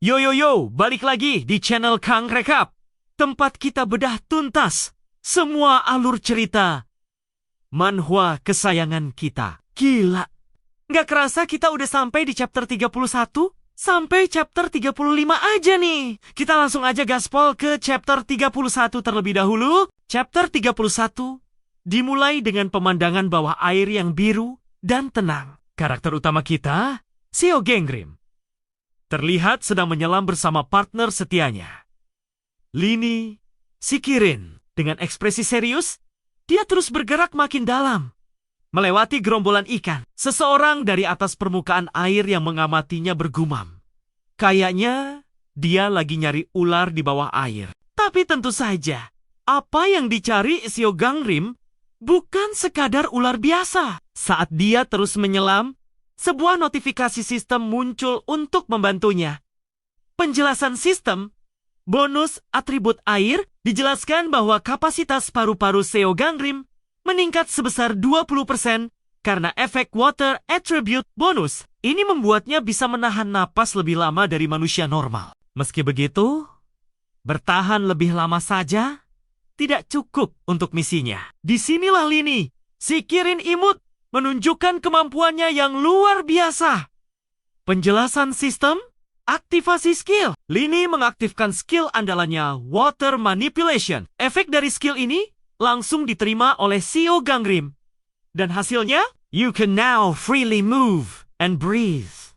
Yo yo yo, balik lagi di channel Kang Rekap. Tempat kita bedah tuntas semua alur cerita manhwa kesayangan kita. Gila, nggak kerasa kita udah sampai di chapter 31? Sampai chapter 35 aja nih. Kita langsung aja gaspol ke chapter 31 terlebih dahulu. Chapter 31 dimulai dengan pemandangan bawah air yang biru dan tenang. Karakter utama kita, Seo Ganggrim, terlihat sedang menyelam bersama partner setianya, Lini Sikirin. Dengan ekspresi serius, dia terus bergerak makin dalam, melewati gerombolan ikan. Seseorang dari atas permukaan air yang mengamatinya bergumam. Kayaknya dia lagi nyari ular di bawah air. Tapi tentu saja, apa yang dicari Seo Ganggrim bukan sekadar ular biasa. Saat dia terus menyelam, sebuah notifikasi sistem muncul untuk membantunya. Penjelasan sistem, bonus atribut air, dijelaskan bahwa kapasitas paru-paru Seo Ganggrim meningkat sebesar 20% karena efek water attribute bonus. Ini membuatnya bisa menahan napas lebih lama dari manusia normal. Meski begitu, bertahan lebih lama saja tidak cukup untuk misinya. Disinilah Lini Sikirin imut menunjukkan kemampuannya yang luar biasa. Penjelasan sistem, aktivasi skill. Lini mengaktifkan skill andalannya Water Manipulation. Efek dari skill ini langsung diterima oleh Seo Ganggrim. Dan hasilnya, you can now freely move and breathe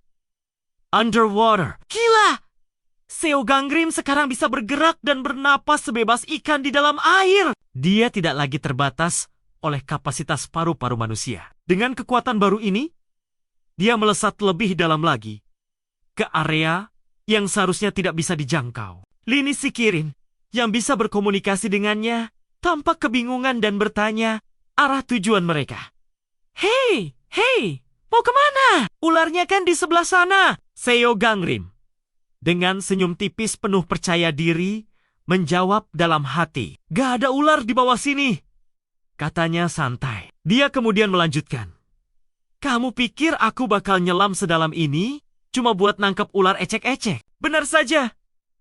underwater. Gila! Seo Ganggrim sekarang bisa bergerak dan bernapas sebebas ikan di dalam air. Dia tidak lagi terbatas oleh kapasitas paru-paru manusia. Dengan kekuatan baru ini, dia melesat lebih dalam lagi ke area yang seharusnya tidak bisa dijangkau. Lini Sikirin yang bisa berkomunikasi dengannya tampak kebingungan dan bertanya arah tujuan mereka. Hei, mau kemana? Ularnya kan di sebelah sana. Seo Ganggrim dengan senyum tipis penuh percaya diri menjawab dalam hati. Gak ada ular di bawah sini, katanya santai. Dia kemudian melanjutkan. Kamu pikir aku bakal nyelam sedalam ini cuma buat nangkep ular ecek-ecek? Benar saja.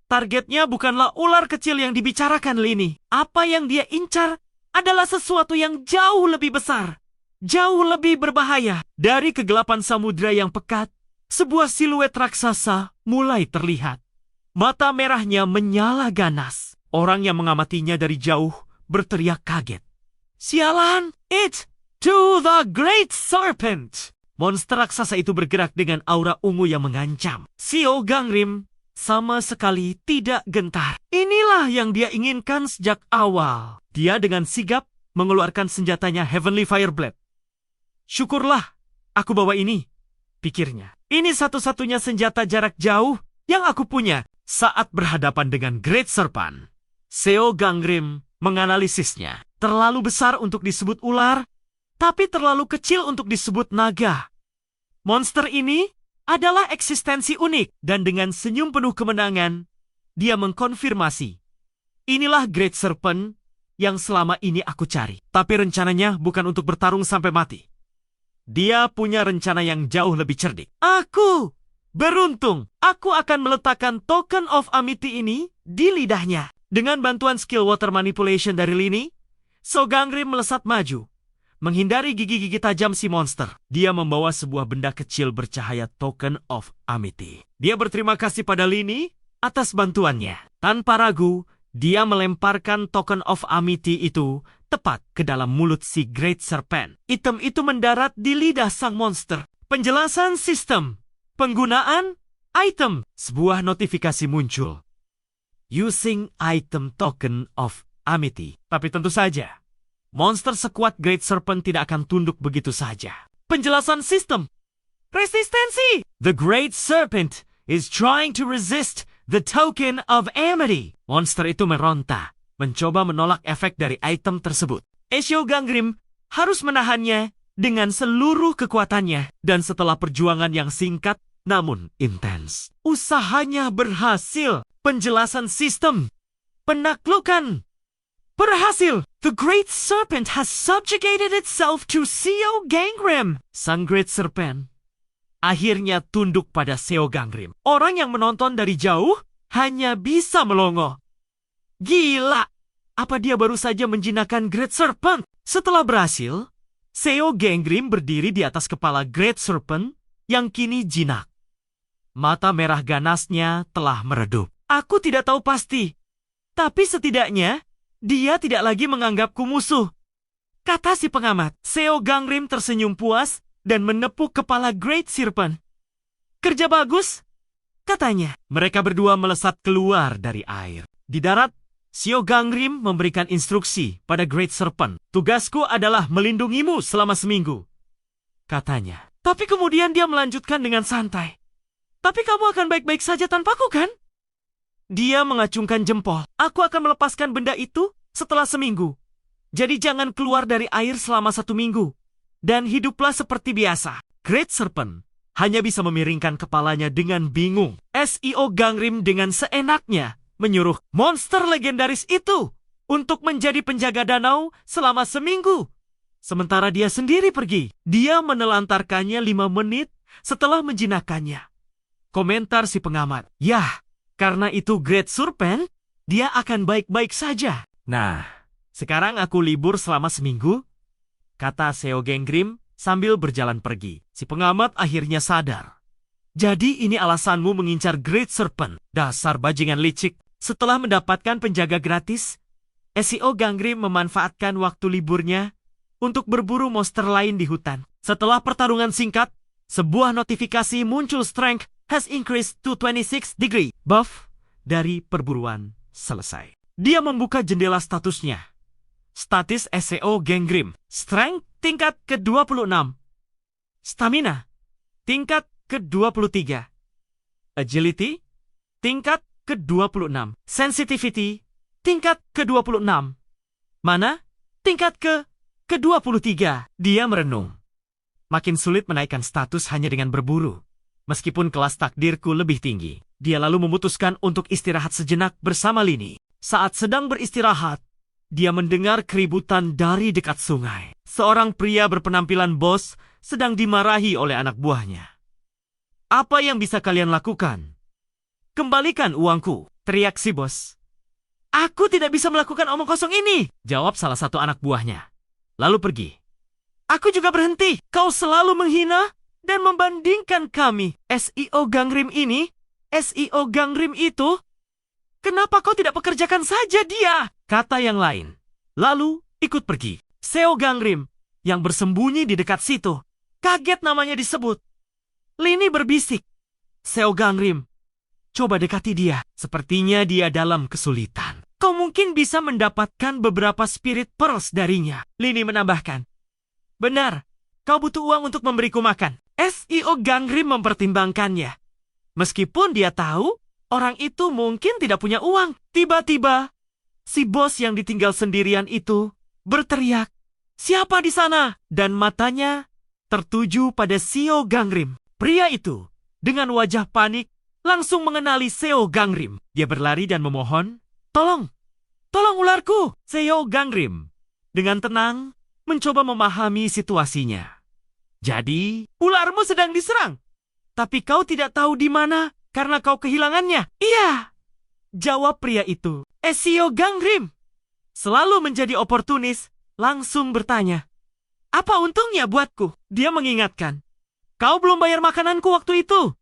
Targetnya bukanlah ular kecil yang dibicarakan Lini. Apa yang dia incar adalah sesuatu yang jauh lebih besar, jauh lebih berbahaya. Dari kegelapan samudra yang pekat, sebuah siluet raksasa mulai terlihat. Mata merahnya menyala ganas. Orang yang mengamatinya dari jauh berteriak kaget. Sialan, it's to the Great Serpent. Monster raksasa itu bergerak dengan aura ungu yang mengancam. Seo Ganggrim sama sekali tidak gentar. Inilah yang dia inginkan sejak awal. Dia dengan sigap mengeluarkan senjatanya Heavenly Fireblade. Syukurlah aku bawa ini, pikirnya. Ini satu-satunya senjata jarak jauh yang aku punya saat berhadapan dengan Great Serpent. Seo Ganggrim menganalisisnya. Terlalu besar untuk disebut ular, tapi terlalu kecil untuk disebut naga. Monster ini adalah eksistensi unik, dan dengan senyum penuh kemenangan, dia mengkonfirmasi. Inilah Great Serpent yang selama ini aku cari. Tapi rencananya bukan untuk bertarung sampai mati. Dia punya rencana yang jauh lebih cerdik. Aku beruntung. Aku akan meletakkan Token of Amity ini di lidahnya. Dengan bantuan skill Water Manipulation dari Lini, Seo Ganggrim melesat maju, menghindari gigi-gigi tajam si monster. Dia membawa sebuah benda kecil bercahaya Token of Amity. Dia berterima kasih pada Lini atas bantuannya. Tanpa ragu, dia melemparkan Token of Amity itu tepat ke dalam mulut si Great Serpent. Item itu mendarat di lidah sang monster. Penjelasan sistem. Penggunaan item. Sebuah notifikasi muncul. Using item Token of Amity. Tapi tentu saja, monster sekuat Great Serpent tidak akan tunduk begitu saja. Penjelasan sistem. Resistensi. The Great Serpent is trying to resist the Token of Amity. Monster itu meronta, mencoba menolak efek dari item tersebut. Seo Ganggrim harus menahannya dengan seluruh kekuatannya. Dan setelah perjuangan yang singkat namun intens, usahanya berhasil. Penjelasan sistem. Penaklukan berhasil. The Great Serpent has subjugated itself to Seo Ganggrim. Sang Great Serpent akhirnya tunduk pada Seo Gangrim. Orang yang menonton dari jauh hanya bisa melongo. Gila! Apa dia baru saja menjinakkan Great Serpent? Setelah berhasil, Seo Gangrim berdiri di atas kepala Great Serpent yang kini jinak. Mata merah ganasnya telah meredup. Aku tidak tahu pasti, tapi setidaknya dia tidak lagi menganggapku musuh, kata si pengamat. Seo Gangrim tersenyum puas dan menepuk kepala Great Serpent. Kerja bagus, katanya. Mereka berdua melesat keluar dari air. Di darat, Seo Gangrim memberikan instruksi pada Great Serpent. Tugasku adalah melindungimu selama seminggu, katanya. Tapi kemudian dia melanjutkan dengan santai. Tapi kamu akan baik-baik saja tanpaku, kan? Dia mengacungkan jempol. Aku akan melepaskan benda itu setelah seminggu. Jadi jangan keluar dari air selama 1 minggu. Dan hiduplah seperti biasa. Great Serpent hanya bisa memiringkan kepalanya dengan bingung. Seo Gangrim dengan seenaknya menyuruh monster legendaris itu untuk menjadi penjaga danau selama seminggu. Sementara dia sendiri pergi. Dia menelantarkannya 5 menit setelah menjinakkannya. Komentar si pengamat. Yah, karena itu Great Serpent, dia akan baik-baik saja. Nah, sekarang aku libur selama seminggu, kata Seo Gangrim sambil berjalan pergi. Si pengamat akhirnya sadar. Jadi ini alasanmu mengincar Great Serpent. Dasar bajingan licik. Setelah mendapatkan penjaga gratis, Seo Gangrim memanfaatkan waktu liburnya untuk berburu monster lain di hutan. Setelah pertarungan singkat, sebuah notifikasi muncul. Strength has increased to 26 degree. Buff dari perburuan selesai. Dia membuka jendela statusnya. Status Seo Gangrim. Strength tingkat ke-26. Stamina tingkat ke-23. Agility tingkat ke-26. Sensitivity tingkat ke-26. Mana? Tingkat ke-23. Dia merenung. Makin sulit menaikkan status hanya dengan berburu. Meskipun kelas takdirku lebih tinggi. Dia lalu memutuskan untuk istirahat sejenak bersama Lini. Saat sedang beristirahat, dia mendengar keributan dari dekat sungai. Seorang pria berpenampilan bos sedang dimarahi oleh anak buahnya. Apa yang bisa kalian lakukan? Kembalikan uangku, teriak si bos. Aku tidak bisa melakukan omong kosong ini, jawab salah satu anak buahnya. Lalu pergi. Aku juga berhenti. Kau selalu menghina dan membandingkan kami. Seo Gangrim ini, Seo Gangrim itu, kenapa kau tidak pekerjakan saja dia? Kata yang lain. Lalu ikut pergi. Seo Gangrim yang bersembunyi di dekat situ, kaget namanya disebut. Lini berbisik. Seo Gangrim, coba dekati dia. Sepertinya dia dalam kesulitan. Kau mungkin bisa mendapatkan beberapa spirit pearls darinya. Lini menambahkan. Benar, kau butuh uang untuk memberiku makan. Seo Gangrim mempertimbangkannya. Meskipun dia tahu orang itu mungkin tidak punya uang. Tiba-tiba, si bos yang ditinggal sendirian itu berteriak, "Siapa di sana?" Dan matanya tertuju pada Seo Gangrim. Pria itu, dengan wajah panik, langsung mengenali Seo Gangrim. Dia berlari dan memohon, "Tolong, tolong ularku!" Seo Gangrim dengan tenang mencoba memahami situasinya. Jadi, ularmu sedang diserang. Tapi kau tidak tahu di mana karena kau kehilangannya. Iya, jawab pria itu. Seo Gangrim selalu menjadi oportunis, langsung bertanya, "Apa untungnya buatku?" Dia mengingatkan, "Kau belum bayar makananku waktu itu."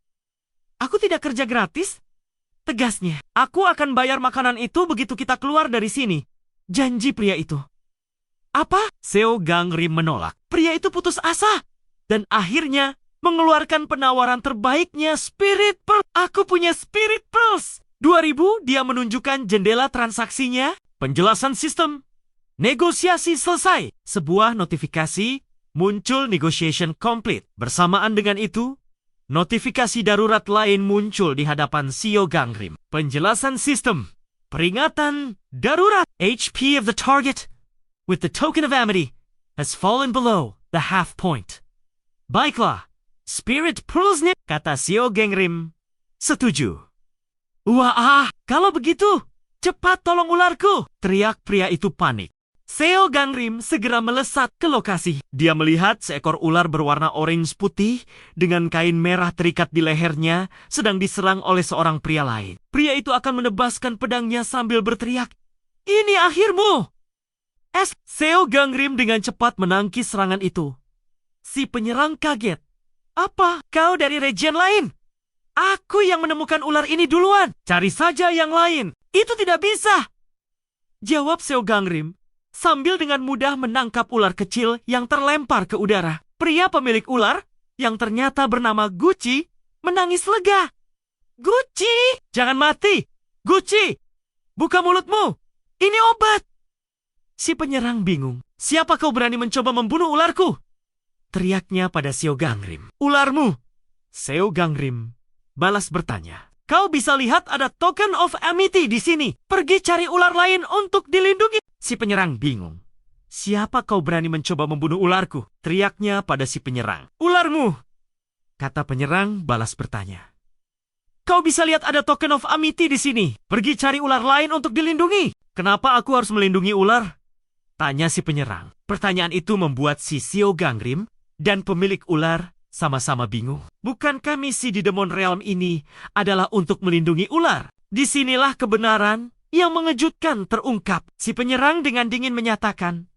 "Aku tidak kerja gratis," tegasnya. "Aku akan bayar makanan itu begitu kita keluar dari sini," janji pria itu. "Apa?" Seo Gangrim menolak. Pria itu putus asa dan akhirnya mengeluarkan penawaran terbaiknya, Spirit Pearl. "Aku punya Spirit Pearls." 2000 dia menunjukkan jendela transaksinya. Penjelasan sistem. Negosiasi selesai. Sebuah notifikasi muncul, negotiation complete. Bersamaan dengan itu, notifikasi darurat lain muncul di hadapan Seo Gangrim. Penjelasan sistem. Peringatan darurat. HP of the target with the token of amity has fallen below the half point. Baiklah, Spirit Pearls-nya, kata Seo Gangrim. Setuju. Wah, kalau begitu, cepat tolong ularku, teriak pria itu panik. Seo Gangrim segera melesat ke lokasi. Dia melihat seekor ular berwarna orange putih dengan kain merah terikat di lehernya sedang diserang oleh seorang pria lain. Pria itu akan menebaskan pedangnya sambil berteriak, "Ini akhirmu!" Seo Gangrim dengan cepat menangkis serangan itu. Si penyerang kaget. "Apa? Kau dari region lain? Aku yang menemukan ular ini duluan. Cari saja yang lain." "Itu tidak bisa," jawab Seo Gangrim sambil dengan mudah menangkap ular kecil yang terlempar ke udara. Pria pemilik ular, yang ternyata bernama Gucci, menangis lega. "Gucci, jangan mati! Gucci, buka mulutmu! Ini obat!" Si penyerang bingung. "Siapa kau berani mencoba membunuh ularku?" teriaknya pada Seo Gangrim. "Ularmu!" Seo Gangrim balas bertanya. "Kau bisa lihat ada token of amity di sini. Pergi cari ular lain untuk dilindungi." Si penyerang bingung. "Siapa kau berani mencoba membunuh ularku?" teriaknya pada si penyerang. "Ularmu!" kata penyerang balas bertanya. "Kau bisa lihat ada token of amity di sini. Pergi cari ular lain untuk dilindungi." "Kenapa aku harus melindungi ular?" tanya si penyerang. Pertanyaan itu membuat si Seo Gangrim dan pemilik ular sama-sama bingung. Bukankah misi di Demon Realm ini adalah untuk melindungi ular? Disinilah kebenaran yang mengejutkan terungkap. Si penyerang dengan dingin menyatakan,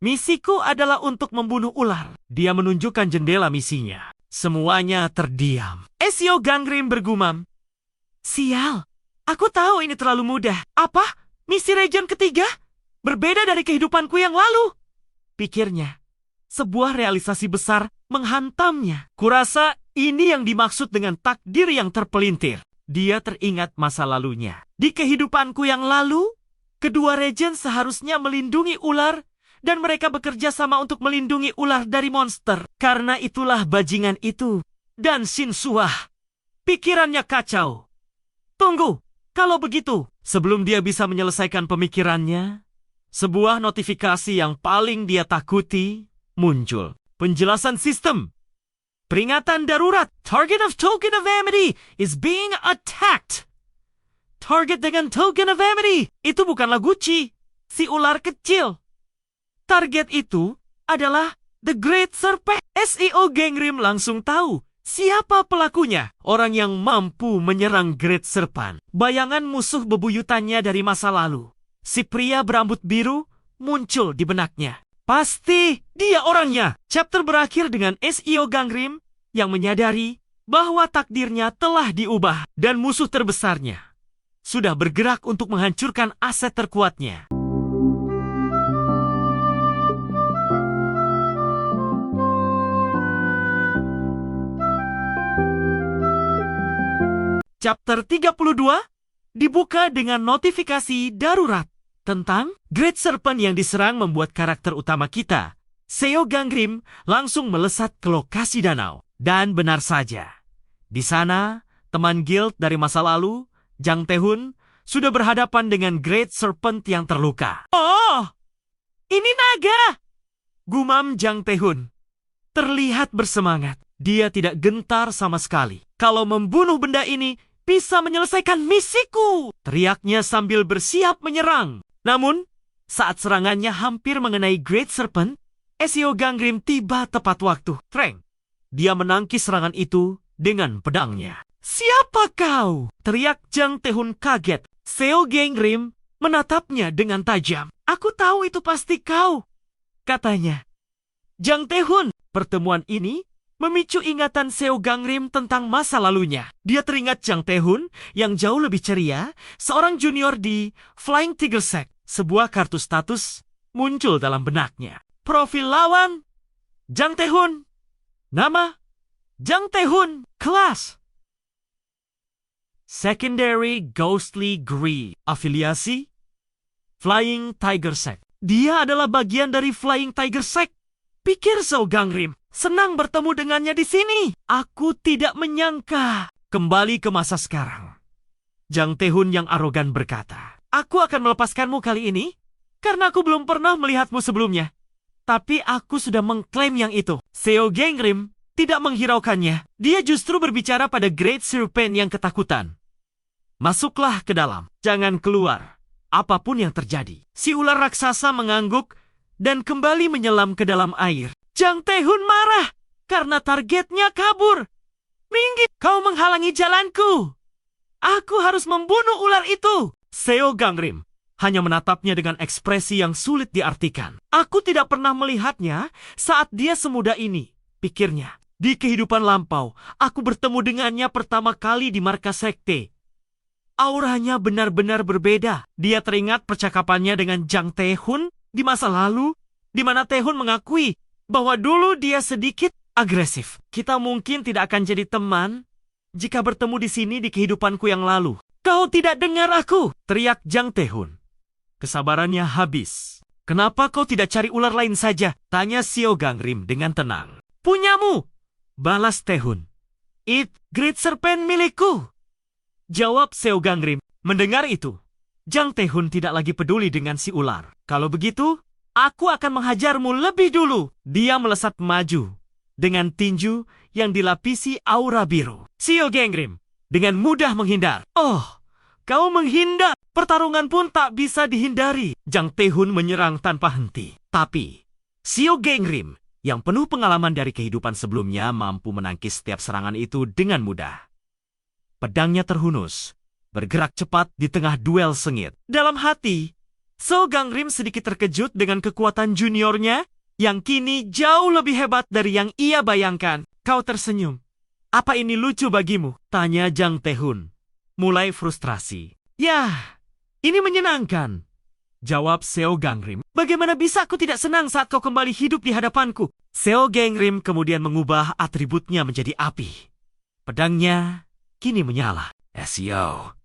"Misiku adalah untuk membunuh ular." Dia menunjukkan jendela misinya. Semuanya terdiam. Seo Gangrim bergumam, "Sial, aku tahu ini terlalu mudah." "Apa? Misi region ketiga? Berbeda dari kehidupanku yang lalu?" pikirnya. Sebuah realisasi besar menghantamnya. "Kurasa ini yang dimaksud dengan takdir yang terpelintir." Dia teringat masa lalunya. Di kehidupanku yang lalu, kedua region seharusnya melindungi ular dan mereka bekerja sama untuk melindungi ular dari monster. Karena itulah bajingan itu dan Shinsuah. Pikirannya kacau. Tunggu, kalau begitu, sebelum dia bisa menyelesaikan pemikirannya, sebuah notifikasi yang paling dia takuti muncul. Penjelasan sistem. Peringatan darurat. Target of token of amity is being attacked. Target dengan token of amity. Itu bukanlah Gucci, si ular kecil. Target itu adalah The Great Serpent. Seo Gangrim langsung tahu siapa pelakunya. Orang yang mampu menyerang Great Serpent. Bayangan musuh bebuyutannya dari masa lalu. Si pria berambut biru muncul di benaknya. Pasti dia orangnya. Chapter berakhir dengan Seo Gangrim yang menyadari bahwa takdirnya telah diubah dan musuh terbesarnya sudah bergerak untuk menghancurkan aset terkuatnya. Chapter 32 dibuka dengan notifikasi darurat tentang Great Serpent yang diserang membuat karakter utama kita, Seo Gangrim, langsung melesat ke lokasi danau. Dan benar saja, di sana teman guild dari masa lalu, Jang Tae-hun, sudah berhadapan dengan Great Serpent yang terluka. "Oh, ini naga!" gumam Jang Tae-hun. Terlihat bersemangat. Dia tidak gentar sama sekali. "Kalau membunuh benda ini bisa menyelesaikan misiku!" teriaknya sambil bersiap menyerang. Namun, saat serangannya hampir mengenai Great Serpent, Seo Gangrim tiba tepat waktu. Treng! Dia menangkis serangan itu dengan pedangnya. "Siapa kau?" teriak Jang Tae-hun kaget. Seo Gangrim menatapnya dengan tajam. "Aku tahu itu pasti kau," katanya. Jang Tae-hun. Pertemuan ini memicu ingatan Seo Gangrim tentang masa lalunya. Dia teringat Jang Tae-hun yang jauh lebih ceria, seorang junior di Flying Tiger Sect. Sebuah kartu status muncul dalam benaknya. Profil lawan, Jang Tae-hun. Nama, Jang Tae-hun. Kelas, Secondary Ghostly Greed. Afiliasi, Flying Tiger Sect. Dia adalah bagian dari Flying Tiger Sect. Pikir Seo Gangrim. Senang bertemu dengannya di sini. Aku tidak menyangka. Kembali ke masa sekarang. Jang Tae-hun yang arogan berkata, "Aku akan melepaskanmu kali ini karena aku belum pernah melihatmu sebelumnya. Tapi aku sudah mengklaim yang itu." Seo Gangrim tidak menghiraukannya. Dia justru berbicara pada Great Serpent yang ketakutan. "Masuklah ke dalam. Jangan keluar. apapun yang terjadi. Si ular raksasa mengangguk dan kembali menyelam ke dalam air. Jang Tae-hun marah karena targetnya kabur. Minggir, kau menghalangi jalanku. Aku harus membunuh ular itu. Seo Gangrim hanya menatapnya dengan ekspresi yang sulit diartikan. Aku tidak pernah melihatnya saat dia semuda ini, pikirnya. Di kehidupan lampau, aku bertemu dengannya pertama kali di markas sekte. Auranya benar-benar berbeda. Dia teringat percakapannya dengan Jang Tae-hun di masa lalu, di mana Tae-hun mengakui bahwa dulu dia sedikit agresif. Kita mungkin tidak akan jadi teman jika bertemu di sini di kehidupanku yang lalu. Kau tidak dengar aku, teriak Jang Tae-hun. Kesabarannya habis. Kenapa kau tidak cari ular lain saja? Tanya Seo Gangrim dengan tenang. Punyamu, balas Tae-hun. It Great Serpent milikku. Jawab Seo Gangrim. Mendengar itu, Jang Tae-hun tidak lagi peduli dengan si ular. Kalau begitu, aku akan menghajarmu lebih dulu. Dia melesat maju dengan tinju yang dilapisi aura biru. Seo Gangrim dengan mudah menghindar. Oh, kau menghindar. Pertarungan pun tak bisa dihindari. Jang Tae-hun menyerang tanpa henti. Tapi, Seo Gangrim yang penuh pengalaman dari kehidupan sebelumnya mampu menangkis setiap serangan itu dengan mudah. Pedangnya terhunus, bergerak cepat di tengah duel sengit. Dalam hati, Seo Gangrim sedikit terkejut dengan kekuatan juniornya yang kini jauh lebih hebat dari yang ia bayangkan. Kau tersenyum. Apa ini lucu bagimu? Tanya Jang Tae-hun. Mulai frustrasi. Yah, ini menyenangkan. Jawab Seo Gangrim. Bagaimana bisa aku tidak senang saat kau kembali hidup di hadapanku? Seo Gangrim kemudian mengubah atributnya menjadi api. Pedangnya kini menyala. Seo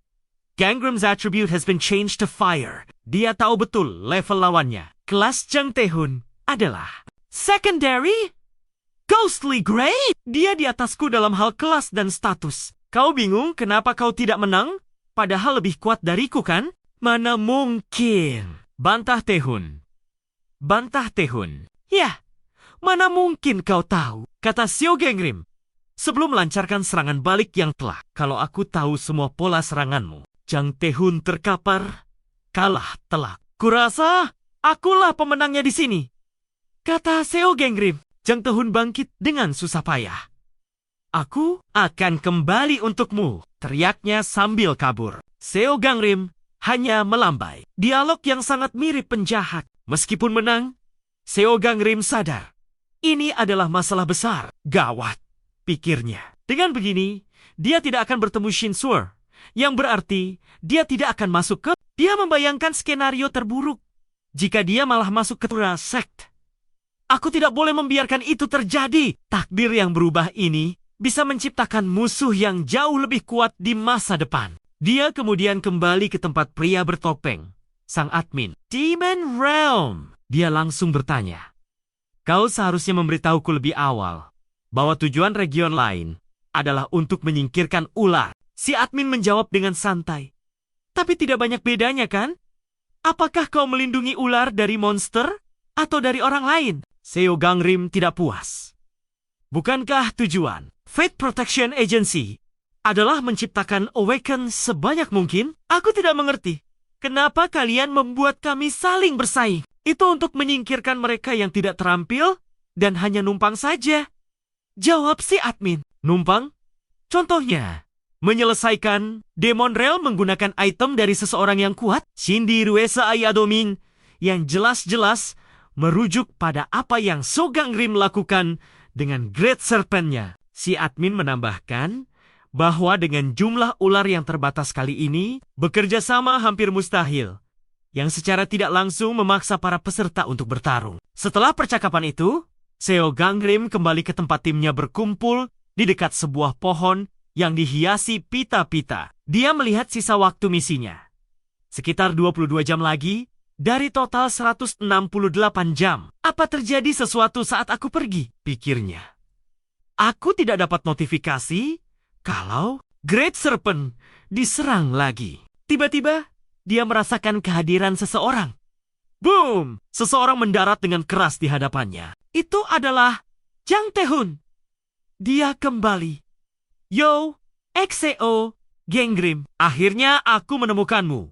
Gangrim's attribute has been changed to fire. Dia tahu betul level lawannya. Kelas Jang Tae-hun adalah secondary ghostly grade. Dia di atasku dalam hal kelas dan status. Kau bingung kenapa kau tidak menang? Padahal lebih kuat dariku kan? Mana mungkin? Bantah Tae-hun. Bantah Tae-hun. Ya, mana mungkin kau tahu? Kata Seo Gangrim sebelum melancarkan serangan balik yang telah. Kalau aku tahu semua pola seranganmu. Jang Tae-hun terkapar, kalah telak. Kurasa akulah pemenangnya di sini. Kata Seo Gangrim. Jang Tae-hun bangkit dengan susah payah. Aku akan kembali untukmu, teriaknya sambil kabur. Seo Gangrim hanya melambai. Dialog yang sangat mirip penjahat. Meskipun menang, Seo Gangrim sadar. Ini adalah masalah besar. Gawat, pikirnya. Dengan begini, dia tidak akan bertemu Shinsuer. Yang berarti, dia tidak akan masuk ke... Dia membayangkan skenario terburuk. Jika dia malah masuk ke sekt. Aku tidak boleh membiarkan itu terjadi. Takdir yang berubah ini bisa menciptakan musuh yang jauh lebih kuat di masa depan. Dia kemudian kembali ke tempat pria bertopeng, sang admin. Demon Realm. Dia langsung bertanya. Kau seharusnya memberitahuku lebih awal bahwa tujuan region lain adalah untuk menyingkirkan ular. Si admin menjawab dengan santai. Tapi tidak banyak bedanya kan? Apakah kau melindungi ular dari monster atau dari orang lain? Seo Gangrim tidak puas. Bukankah tujuan Fate Protection Agency adalah menciptakan Awaken sebanyak mungkin? Aku tidak mengerti. Kenapa kalian membuat kami saling bersaing? Itu untuk menyingkirkan mereka yang tidak terampil dan hanya numpang saja. Jawab si admin. Numpang? Contohnya, menyelesaikan Demon Realm menggunakan item dari seseorang yang kuat, Shindy Ruesa Ayadoming, yang jelas-jelas merujuk pada apa yang Seo Gangrim lakukan dengan Great Serpent-nya. Si admin menambahkan bahwa dengan jumlah ular yang terbatas kali ini, bekerja sama hampir mustahil, yang secara tidak langsung memaksa para peserta untuk bertarung. Setelah percakapan itu, Seo Gangrim kembali ke tempat timnya berkumpul di dekat sebuah pohon yang dihiasi pita-pita. Dia melihat sisa waktu misinya. Sekitar 22 jam lagi, dari total 168 jam. Apa terjadi sesuatu saat aku pergi? Pikirnya. Aku tidak dapat notifikasi kalau Great Serpent diserang lagi. Tiba-tiba, dia merasakan kehadiran seseorang. Boom! Seseorang mendarat dengan keras di hadapannya. Itu adalah Jang Tae-hun. Dia kembali. Yo, XCO, Gangrim. Akhirnya aku menemukanmu.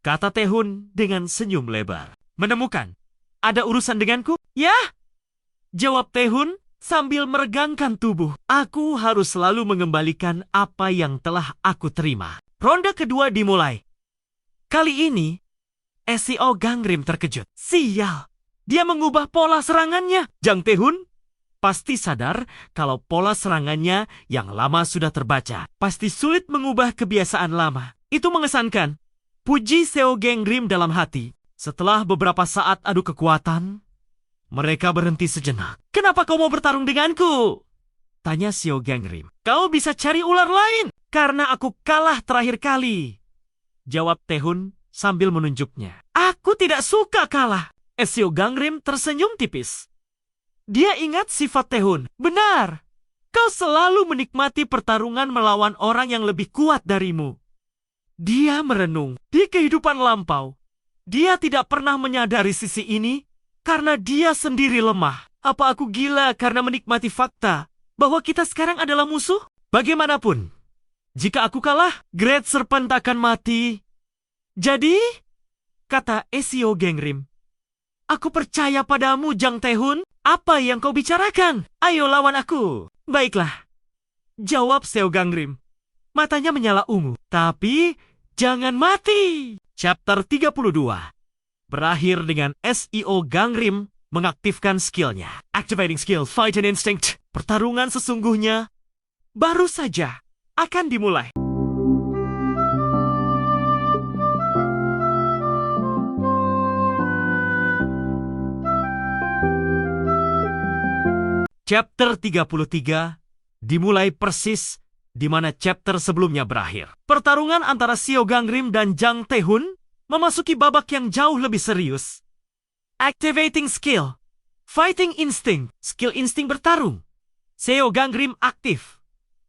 kata Tae-hun dengan senyum lebar. Menemukan? Ada urusan denganku? Ya, jawab Tae-hun sambil meregangkan tubuh. Aku harus selalu mengembalikan apa yang telah aku terima. Ronde kedua dimulai. Kali ini, SEO Gangrim terkejut. Sial, dia mengubah pola serangannya. Jang Tae-hun pasti sadar kalau pola serangannya yang lama sudah terbaca. Pasti sulit mengubah kebiasaan lama. Itu mengesankan. Puji Seo Gangrim dalam hati. Setelah beberapa saat adu kekuatan, mereka berhenti sejenak. Kenapa kau mau bertarung denganku? Tanya Seo Gangrim. Kau bisa cari ular lain. Karena aku kalah terakhir kali. Jawab Tae-hun sambil menunjuknya. Aku tidak suka kalah. Seo Gangrim tersenyum tipis. Dia ingat sifat Tae-hun. Benar. Kau selalu menikmati pertarungan melawan orang yang lebih kuat darimu. Dia merenung. Di kehidupan lampau, dia tidak pernah menyadari sisi ini karena dia sendiri lemah. Apa aku gila karena menikmati fakta bahwa kita sekarang adalah musuh? Bagaimanapun, jika aku kalah, Great Serpent akan mati. Jadi, kata Seo Gangrim, aku percaya padamu, Jang Tae-hun. Apa yang kau bicarakan? Ayo lawan aku. Baiklah, jawab Seo Gangrim. Matanya menyala ungu. Tapi, jangan mati. Chapter 32 berakhir dengan SEO Gangrim mengaktifkan skillnya. Activating skill Fight and Instinct. Pertarungan sesungguhnya baru saja akan dimulai. Chapter 33 dimulai persis di mana chapter sebelumnya berakhir. Pertarungan antara Seo Gangrim dan Jang Tae-hun memasuki babak yang jauh lebih serius. Activating skill Fighting Instinct. Skill insting bertarung. Seo Gangrim aktif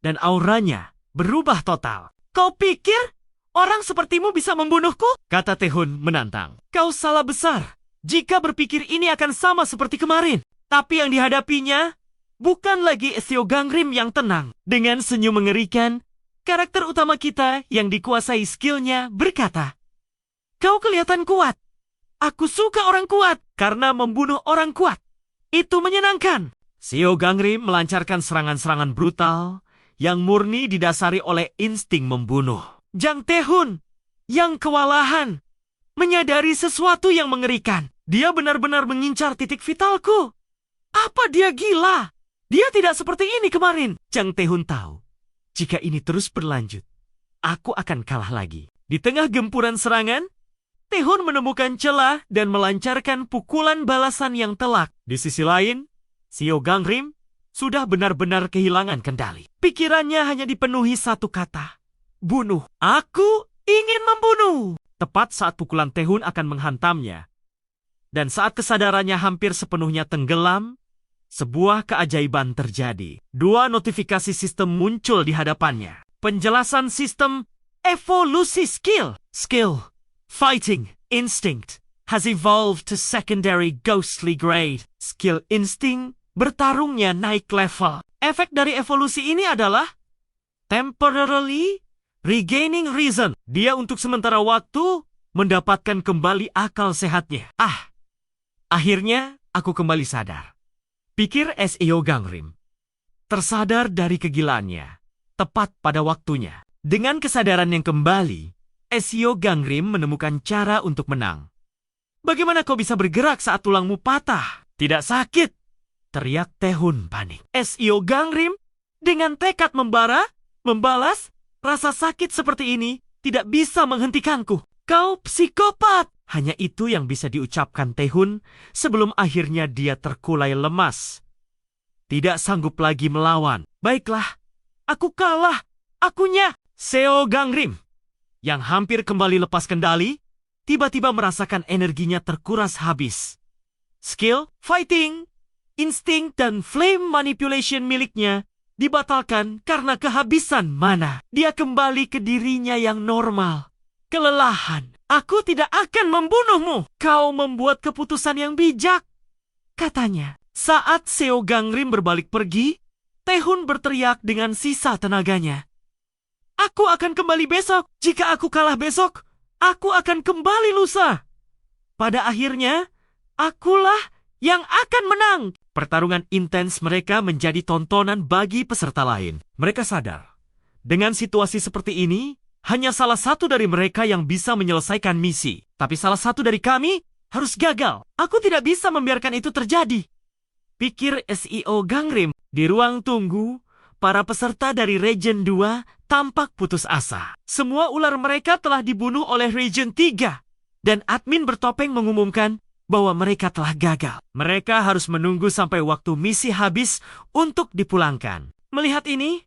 dan auranya berubah total. Kau pikir orang sepertimu bisa membunuhku? Kata Tae-hun menantang. Kau salah besar jika berpikir ini akan sama seperti kemarin. Tapi yang dihadapinya bukan lagi Seo Gangrim yang tenang. Dengan senyum mengerikan, karakter utama kita yang dikuasai skillnya berkata, kau kelihatan kuat. Aku suka orang kuat karena membunuh orang kuat. Itu menyenangkan. Seo Gangrim melancarkan serangan-serangan brutal yang murni didasari oleh insting membunuh. Jang Tae-hun yang kewalahan menyadari sesuatu yang mengerikan. Dia benar-benar mengincar titik vitalku. Apa dia gila? Dia tidak seperti ini kemarin. Jang Tae-hun tahu, jika ini terus berlanjut, aku akan kalah lagi. Di tengah gempuran serangan, Tae-hun menemukan celah dan melancarkan pukulan balasan yang telak. Di sisi lain, Seo Gangrim sudah benar-benar kehilangan kendali. Pikirannya hanya dipenuhi satu kata. Bunuh. Aku ingin membunuh. Tepat saat pukulan Tae-hun akan menghantamnya. Dan saat kesadarannya hampir sepenuhnya tenggelam, sebuah keajaiban terjadi. Dua notifikasi sistem muncul di hadapannya. Penjelasan sistem evolusi skill. Skill Fighting Instinct has evolved to secondary ghostly grade. Skill insting bertarungnya naik level. Efek dari evolusi ini adalah temporarily regaining reason. Dia untuk sementara waktu mendapatkan kembali akal sehatnya. Akhirnya aku kembali sadar. Pikir SEO Gangrim. Tersadar dari kegilaannya. Tepat pada waktunya. Dengan kesadaran yang kembali, SEO Gangrim menemukan cara untuk menang. Bagaimana kau bisa bergerak saat tulangmu patah? Tidak sakit, teriak Tae-hun panik. SEO Gangrim dengan tekad membalas, rasa sakit seperti ini tidak bisa menghentikanku. Kau psikopat! Hanya itu yang bisa diucapkan Tae-hun sebelum akhirnya dia terkulai lemas. Tidak sanggup lagi melawan. Baiklah, aku kalah. Akunya. Seo Gangrim yang hampir kembali lepas kendali, tiba-tiba merasakan energinya terkuras habis. Skill, fighting, insting, dan flame manipulation miliknya dibatalkan karena kehabisan mana. Dia kembali ke dirinya yang normal. Kelelahan. Aku tidak akan membunuhmu. Kau membuat keputusan yang bijak, katanya. Saat Seo Gangrim berbalik pergi, Tae-hun berteriak dengan sisa tenaganya. Aku akan kembali besok. Jika aku kalah besok, Aku akan kembali lusa. Pada akhirnya, akulah yang akan menang. Pertarungan intens mereka menjadi tontonan bagi peserta lain. Mereka sadar, dengan situasi seperti ini, hanya salah satu dari mereka yang bisa menyelesaikan misi. Tapi salah satu dari kami harus gagal. Aku tidak bisa membiarkan itu terjadi. Pikir SEO Gangrim. Di ruang tunggu, para peserta dari Region 2 tampak putus asa. Semua ular mereka telah dibunuh oleh Region 3. Dan admin bertopeng mengumumkan bahwa mereka telah gagal. Mereka harus menunggu sampai waktu misi habis untuk dipulangkan. Melihat ini,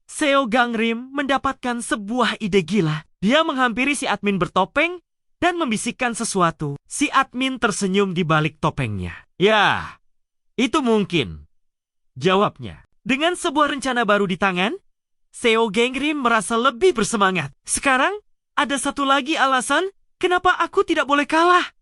SEO Gangrim mendapatkan sebuah ide gila. Dia menghampiri si admin bertopeng dan membisikkan sesuatu. Si admin tersenyum di balik topengnya. Ya, itu mungkin. Jawabnya. Dengan sebuah rencana baru di tangan, SEO Gangrim merasa lebih bersemangat. Sekarang, ada satu lagi alasan kenapa aku tidak boleh kalah.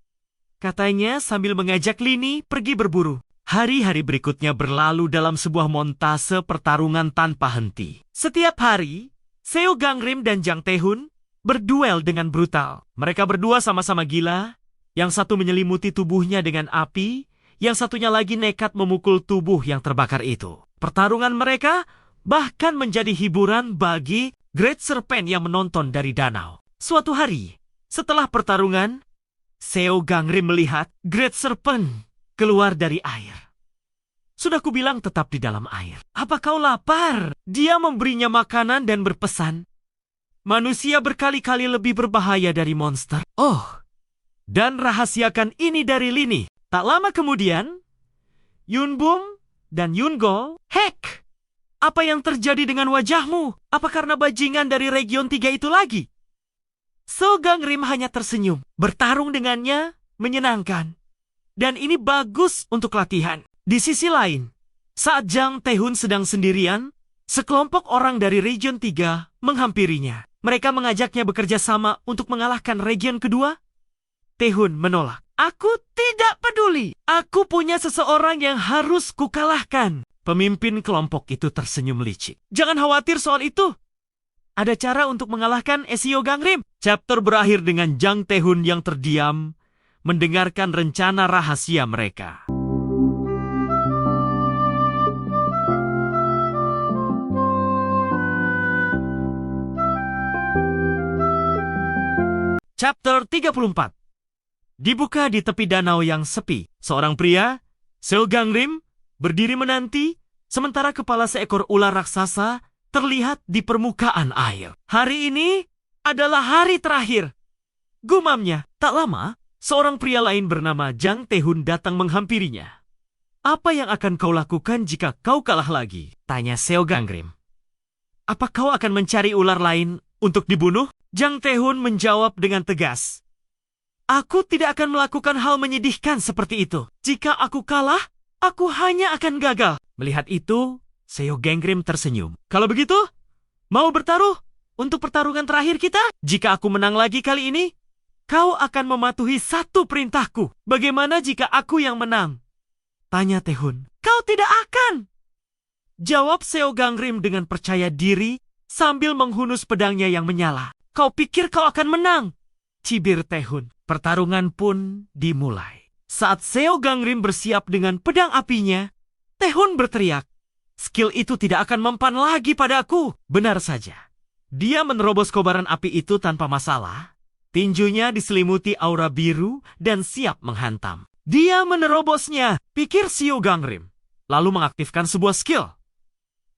Katanya sambil mengajak Lini pergi berburu. Hari-hari berikutnya berlalu dalam sebuah montase pertarungan tanpa henti. Setiap hari, SEO Gangrim dan Jang Tae-hun berduel dengan brutal. Mereka berdua sama-sama gila. Yang satu menyelimuti tubuhnya dengan api, yang satunya lagi nekat memukul tubuh yang terbakar itu. Pertarungan mereka bahkan menjadi hiburan bagi Great Serpent yang menonton dari danau. Suatu hari, setelah pertarungan, SEO Gangrim melihat Great Serpent keluar dari air. Sudah kubilang tetap di dalam air. Apa kau lapar? Dia memberinya makanan dan berpesan, manusia berkali-kali lebih berbahaya dari monster. Oh, dan rahasiakan ini dari Lini. Tak lama kemudian, Yunbum dan Yungol, hek! Apa yang terjadi dengan wajahmu? Apa karena bajingan dari Region 3 itu lagi? SEO Gangrim hanya tersenyum. Bertarung dengannya menyenangkan. Dan ini bagus untuk latihan. Di sisi lain, saat Jang Tae-hun sedang sendirian, sekelompok orang dari Region 3 menghampirinya. Mereka mengajaknya bekerja sama untuk mengalahkan region kedua. Tae-hun menolak. Aku tidak peduli. Aku punya seseorang yang harus kukalahkan. Pemimpin kelompok itu tersenyum licik. Jangan khawatir soal itu. Ada cara untuk mengalahkan SEO Gangrim. Chapter berakhir dengan Jang Tae-hun yang terdiam mendengarkan rencana rahasia mereka. Chapter 34. Dibuka di tepi danau yang sepi. Seorang pria, SEO Gangrim, berdiri menanti, sementara kepala seekor ular raksasa terlihat di permukaan air. Hari ini adalah hari terakhir. Gumamnya. Tak lama, seorang pria lain bernama Jang Tae-hun datang menghampirinya. Apa yang akan kau lakukan jika kau kalah lagi? Tanya SEO Gangrim. Apa kau akan mencari ular lain untuk dibunuh? Jang Tae-hun menjawab dengan tegas. Aku tidak akan melakukan hal menyedihkan seperti itu. Jika aku kalah, aku hanya akan gagal. Melihat itu, SEO Gangrim tersenyum. Kalau begitu, mau bertaruh untuk pertarungan terakhir kita? Jika aku menang lagi kali ini, kau akan mematuhi satu perintahku. Bagaimana jika aku yang menang? Tanya Tae-hun. Kau tidak akan. Jawab SEO Gangrim dengan percaya diri sambil menghunus pedangnya yang menyala. Kau pikir kau akan menang? Cibir Tae-hun. Pertarungan pun dimulai. Saat SEO Gangrim bersiap dengan pedang apinya, Tae-hun berteriak. Skill itu tidak akan mempan lagi padaku. Benar saja. Dia menerobos kobaran api itu tanpa masalah. Tinjunya diselimuti aura biru dan siap menghantam. Dia menerobosnya, pikir SEO Gangrim. Lalu mengaktifkan sebuah skill.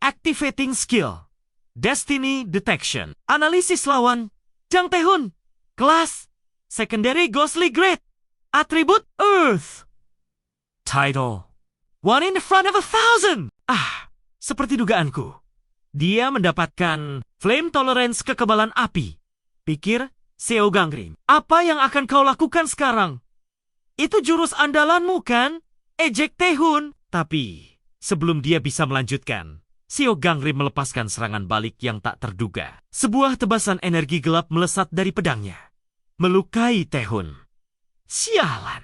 Activating skill. Destiny Detection. Analisis lawan. Jang Tae-hun. Kelas Secondary Ghostly Grade. Atribut Earth. Title. One in front of 1,000. Seperti dugaanku. Dia mendapatkan Flame Tolerance kekebalan api. Pikir SEO Gangrim. Apa yang akan kau lakukan sekarang? Itu jurus andalanmu kan? Ejek Tae-hun. Tapi sebelum dia bisa melanjutkan, SEO Gangrim melepaskan serangan balik yang tak terduga. Sebuah tebasan energi gelap melesat dari pedangnya, melukai Tae-hun. Sialan.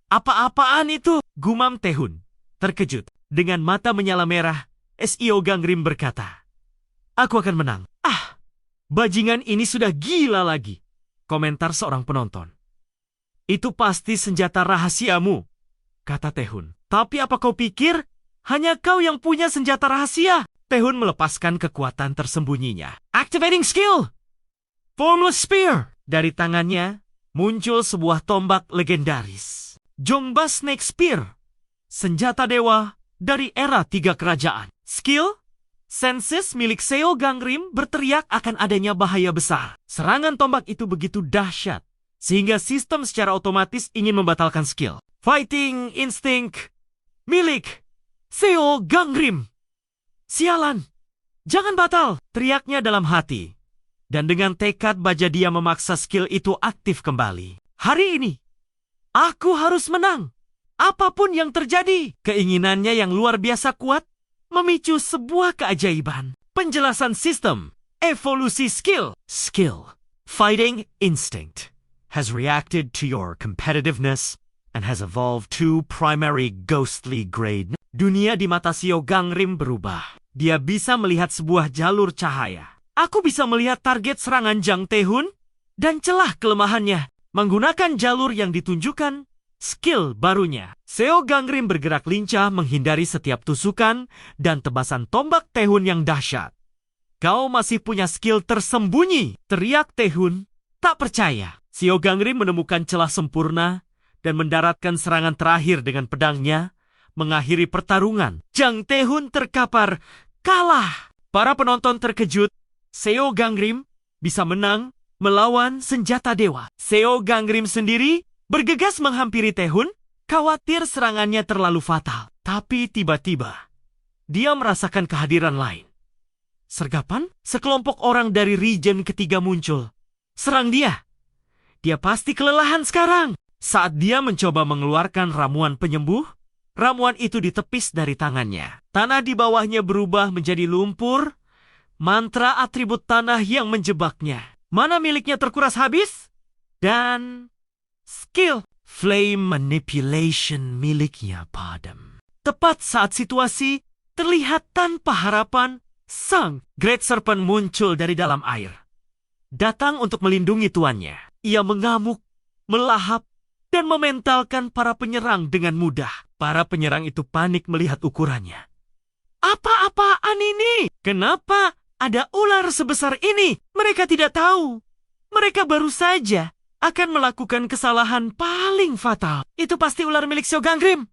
Apa-apaan itu? Gumam Tae-hun. Terkejut. Dengan mata menyala merah, SEO Gangrim berkata, aku akan menang. Bajingan ini sudah gila lagi. komentar seorang penonton. Itu pasti senjata rahasiamu, kata Tae-hun. Tapi apa kau pikir hanya kau yang punya senjata rahasia? Tae-hun melepaskan kekuatan tersembunyinya. Activating skill! Formless Spear! Dari tangannya muncul sebuah tombak legendaris. Jongba Snake Spear, senjata dewa dari era 3 kerajaan. Skill, senses milik Seo Gangrim berteriak akan adanya bahaya besar. Serangan tombak itu begitu dahsyat, sehingga sistem secara otomatis ingin membatalkan skill. Fighting Instinct milik Seo Gangrim. Sialan, jangan batal, teriaknya dalam hati. Dan dengan tekad baja dia memaksa skill itu aktif kembali. Hari ini, aku harus menang. Apapun yang terjadi. Keinginannya yang luar biasa kuat memicu sebuah keajaiban. Penjelasan sistem, evolusi skill. Skill, fighting instinct, has reacted to your competitiveness and has evolved to primary ghostly grade. Dunia di mata Seo Gangrim berubah. Dia bisa melihat sebuah jalur cahaya. Aku bisa melihat target serangan Jang Tae-hun dan celah kelemahannya. Menggunakan jalur yang ditunjukkan, skill barunya. Seo Gangrim bergerak lincah menghindari setiap tusukan dan tebasan tombak Tae-hun yang dahsyat. Kau masih punya skill tersembunyi, teriak Tae-hun. Tak percaya. Seo Gangrim menemukan celah sempurna dan mendaratkan serangan terakhir dengan pedangnya, mengakhiri pertarungan. Jang Tae-hun terkapar, kalah. Para penonton terkejut. Seo Gangrim bisa menang melawan senjata dewa. Seo Gangrim sendiri bergegas menghampiri Tae-hun, khawatir serangannya terlalu fatal. Tapi tiba-tiba, dia merasakan kehadiran lain. Sergapan, sekelompok orang dari region ketiga muncul. Serang dia. Dia pasti kelelahan sekarang. Saat dia mencoba mengeluarkan ramuan penyembuh, ramuan itu ditepis dari tangannya. Tanah di bawahnya berubah menjadi lumpur. Mantra atribut tanah yang menjebaknya. Mana miliknya terkuras habis? Dan skill flame manipulation miliknya padam. Tepat saat situasi terlihat tanpa harapan, sang Great Serpent muncul dari dalam air. Datang untuk melindungi tuannya. Ia mengamuk, melahap, dan mementalkan para penyerang dengan mudah. Para penyerang itu panik melihat ukurannya. Apa-apaan ini? Kenapa ada ular sebesar ini? Mereka tidak tahu. Mereka baru saja akan melakukan kesalahan paling fatal. Itu pasti ular milik Seo Gangrim.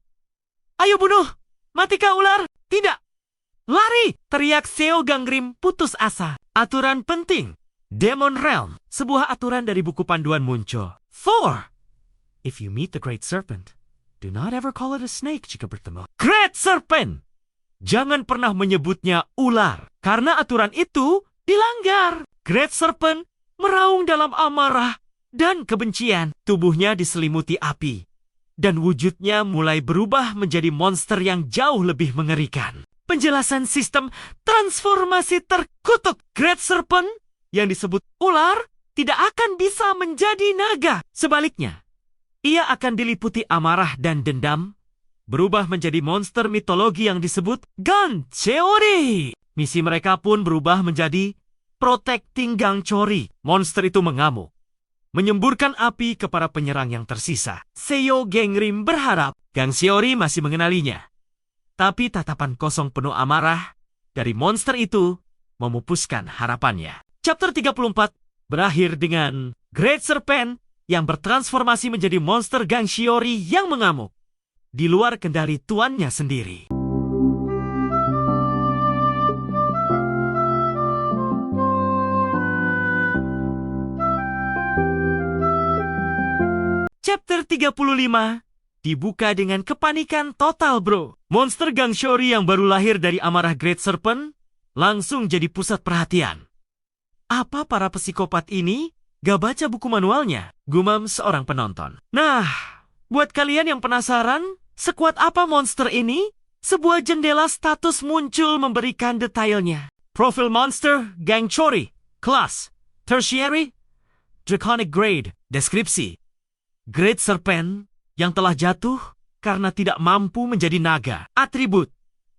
Ayo bunuh! Matikah ular? Tidak! Lari! Teriak Seo Gangrim putus asa. Aturan penting. Demon Realm. Sebuah aturan dari buku panduan muncul. 4. If you meet the Great Serpent, do not ever call it a snake jika bertemu. Great Serpent! Jangan pernah menyebutnya ular, karena aturan itu dilanggar. Great Serpent meraung dalam amarah dan kebencian. Tubuhnya diselimuti api, dan wujudnya mulai berubah menjadi monster yang jauh lebih mengerikan. Penjelasan sistem transformasi terkutuk. Great Serpent yang disebut ular tidak akan bisa menjadi naga. Sebaliknya, ia akan diliputi amarah dan dendam, berubah menjadi monster mitologi yang disebut Gancheori. Misi mereka pun berubah menjadi Protecting Gangcheori. Monster itu mengamuk, menyemburkan api ke para penyerang yang tersisa. Seo Gangrim berharap Gangcheori masih mengenalinya. Tapi tatapan kosong penuh amarah dari monster itu memupuskan harapannya. Chapter 34 berakhir dengan Great Serpent yang bertransformasi menjadi monster Gangcheori yang mengamuk di luar kendali tuannya sendiri. Chapter 35 dibuka dengan kepanikan total, bro. Monster Gangcheori yang baru lahir dari amarah Great Serpent langsung jadi pusat perhatian. Apa para psikopat ini gak baca buku manualnya? Gumam seorang penonton. Nah, buat kalian yang penasaran, sekuat apa monster ini? Sebuah jendela status muncul memberikan detailnya. Profil monster Gangcheori. Kelas Tertiary Draconic Grade. Deskripsi: Great Serpent yang telah jatuh karena tidak mampu menjadi naga. Atribut: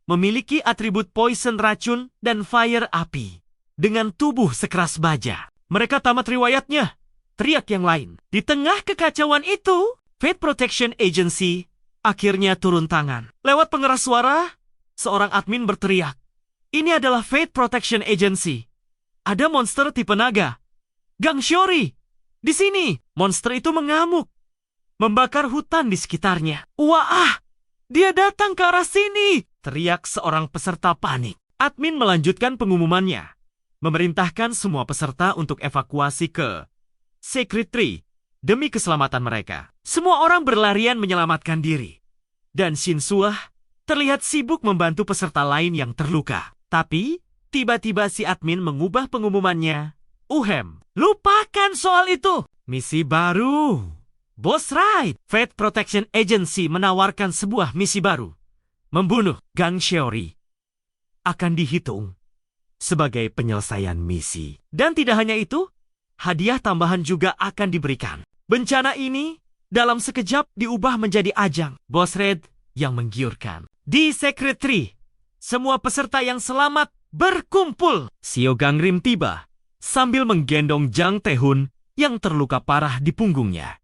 memiliki atribut poison racun dan fire api. Dengan tubuh sekeras baja. Mereka tamat riwayatnya. teriak yang lain. Di tengah kekacauan itu, Fate Protection Agency akhirnya turun tangan. Lewat pengeras suara, seorang admin berteriak, "Ini adalah Fate Protection Agency. Ada monster tipe naga. Gang Shiori! Di sini!" Monster itu mengamuk, membakar hutan di sekitarnya. "Wah! Dia datang ke arah sini!" teriak seorang peserta panik. Admin melanjutkan pengumumannya, memerintahkan semua peserta untuk evakuasi ke Sacred Tree demi keselamatan mereka. Semua orang berlarian menyelamatkan diri. Dan Shinsuah terlihat sibuk membantu peserta lain yang terluka. Tapi, tiba-tiba si admin mengubah pengumumannya. Lupakan soal itu. Misi baru. Boss Ride. Fate Protection Agency menawarkan sebuah misi baru. Membunuh Gang Shiori akan dihitung sebagai penyelesaian misi. Dan tidak hanya itu, hadiah tambahan juga akan diberikan. Bencana ini dalam sekejap diubah menjadi ajang Boss Red yang menggiurkan. Di Sacred Tree, semua peserta yang selamat berkumpul. Xiao Gangrim tiba sambil menggendong Jang Tae-hun yang terluka parah di punggungnya.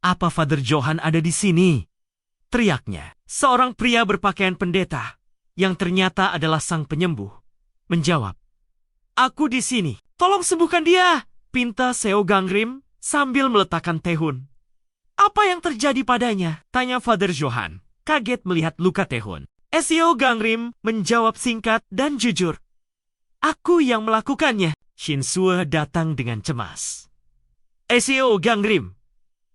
"Apa Father Johan ada di sini?" teriaknya. Seorang pria berpakaian pendeta yang ternyata adalah sang penyembuh menjawab, "Aku di sini. Tolong sembuhkan dia," pinta Xiao Gangrim sambil meletakkan Tae-hun. "Apa yang terjadi padanya?" tanya Father Johan, kaget melihat luka Tae-hun. Xiao Gangrim menjawab singkat dan jujur, "Aku yang melakukannya." Shinsuah datang dengan cemas. "Xiao Gangrim,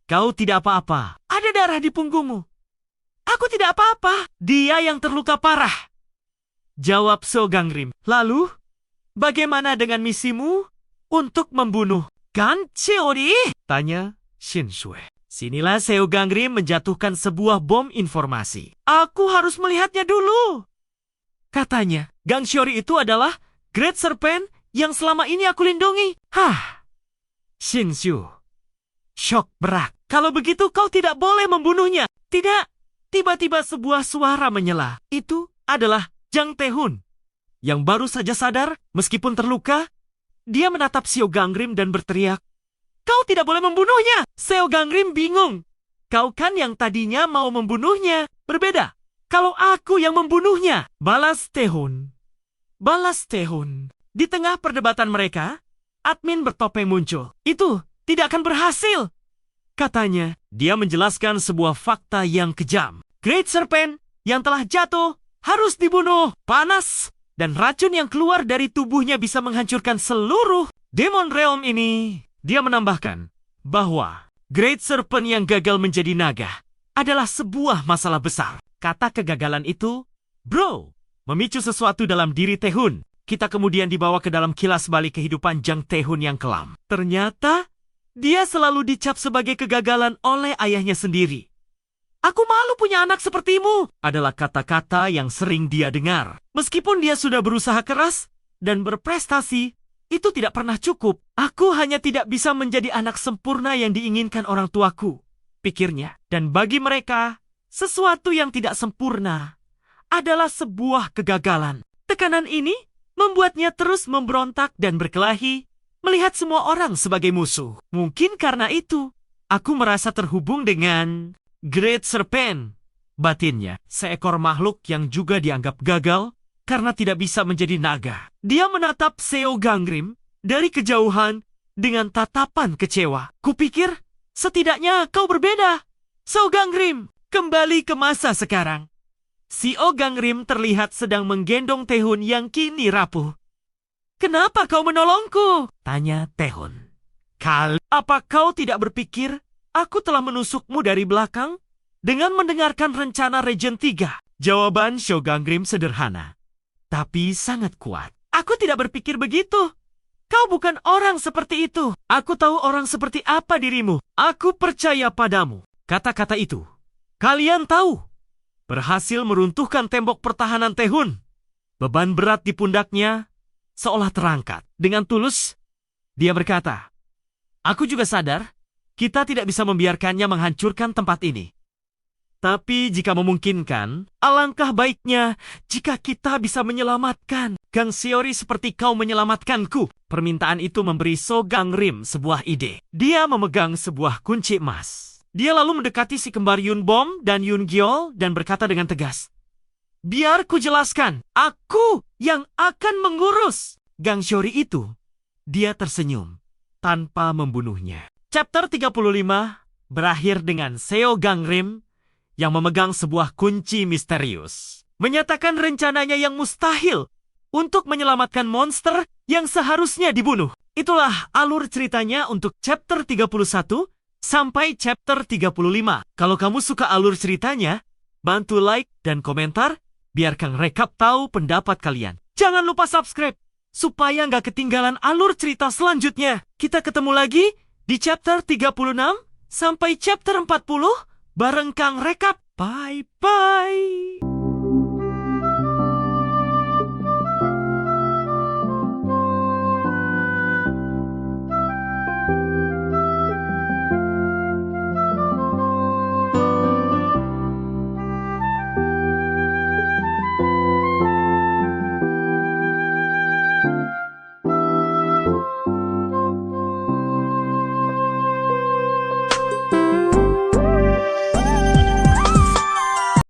kau tidak apa-apa. Ada darah di punggungmu." "Aku tidak apa-apa. Dia yang terluka parah," jawab Xiao Gangrim. "Lalu, bagaimana dengan misimu untuk membunuh Gang Shiori?" tanya Shinsuah. Sinilah Xiao Gangrim menjatuhkan sebuah bom informasi. "Aku harus melihatnya dulu," katanya. "Gang Shiori itu adalah Great Serpent yang selama ini aku lindungi." Shinsu syok berat. "Kalau begitu kau tidak boleh membunuhnya." "Tidak." Tiba-tiba sebuah suara menyela. Itu adalah Jang Tae-hun yang baru saja sadar meskipun terluka. Dia menatap Xiao Gangrim dan berteriak, "Kau tidak boleh membunuhnya!" Xiao Gangrim bingung. "Kau kan yang tadinya mau membunuhnya. Berbeda kalau aku yang membunuhnya." Balas Tae-hun. Di tengah perdebatan mereka, admin bertopeng muncul. "Itu tidak akan berhasil," katanya. Dia menjelaskan sebuah fakta yang kejam. Great Serpent yang telah jatuh harus dibunuh. Panas dan racun yang keluar dari tubuhnya bisa menghancurkan seluruh Demon Realm ini. Dia menambahkan bahwa Great Serpent yang gagal menjadi naga adalah sebuah masalah besar. Kata kegagalan itu, "Bro," memicu sesuatu dalam diri Tae-hun. Kita kemudian dibawa ke dalam kilas balik kehidupan Jang Tae-hun yang kelam. Ternyata dia selalu dicap sebagai kegagalan oleh ayahnya sendiri. "Aku malu punya anak sepertimu," adalah kata-kata yang sering dia dengar. Meskipun dia sudah berusaha keras dan berprestasi, itu tidak pernah cukup. "Aku hanya tidak bisa menjadi anak sempurna yang diinginkan orang tuaku," pikirnya. Dan bagi mereka, sesuatu yang tidak sempurna adalah sebuah kegagalan. Tekanan ini membuatnya terus memberontak dan berkelahi, melihat semua orang sebagai musuh. "Mungkin karena itu, aku merasa terhubung dengan Great Serpent," batinnya. Seekor makhluk yang juga dianggap gagal karena tidak bisa menjadi naga. Dia menatap Xiao Gangrim dari kejauhan dengan tatapan kecewa. "Kupikir setidaknya kau berbeda, Xiao Gangrim. Kembali ke masa sekarang." Xiao Gangrim terlihat sedang menggendong Tae-hun yang kini rapuh. "Kenapa kau menolongku?" tanya Tae-hun. "Apa kau tidak berpikir aku telah menusukmu dari belakang dengan mendengarkan rencana Regen 3? Jawaban Xiao Gangrim sederhana, tapi sangat kuat. "Aku tidak berpikir begitu. Kau bukan orang seperti itu. Aku tahu orang seperti apa dirimu. Aku percaya padamu." Kata-kata itu, kalian tahu, berhasil meruntuhkan tembok pertahanan Tae-hun. Beban berat di pundaknya seolah terangkat. Dengan tulus, dia berkata, "Aku juga sadar, kita tidak bisa membiarkannya menghancurkan tempat ini. Tapi jika memungkinkan, alangkah baiknya jika kita bisa menyelamatkan Gang Seori seperti kau menyelamatkanku. Permintaan itu memberi So Gangrim sebuah ide. Dia memegang sebuah kunci emas. Dia lalu mendekati si kembar Yun Bom dan Yun Gyeol dan berkata dengan tegas, "Biar ku jelaskan, aku yang akan mengurus Gang Seori itu." Dia tersenyum tanpa membunuhnya. Chapter 35 berakhir dengan Seo Gangrim yang memegang sebuah kunci misterius, menyatakan rencananya yang mustahil untuk menyelamatkan monster yang seharusnya dibunuh. Itulah alur ceritanya untuk chapter 31 sampai chapter 35. Kalau kamu suka alur ceritanya, bantu like dan komentar biar Kang Rekap tahu pendapat kalian. Jangan lupa subscribe supaya nggak ketinggalan alur cerita selanjutnya. Kita ketemu lagi di chapter 36 sampai chapter 40 bareng Kang Rekap. Bye-bye.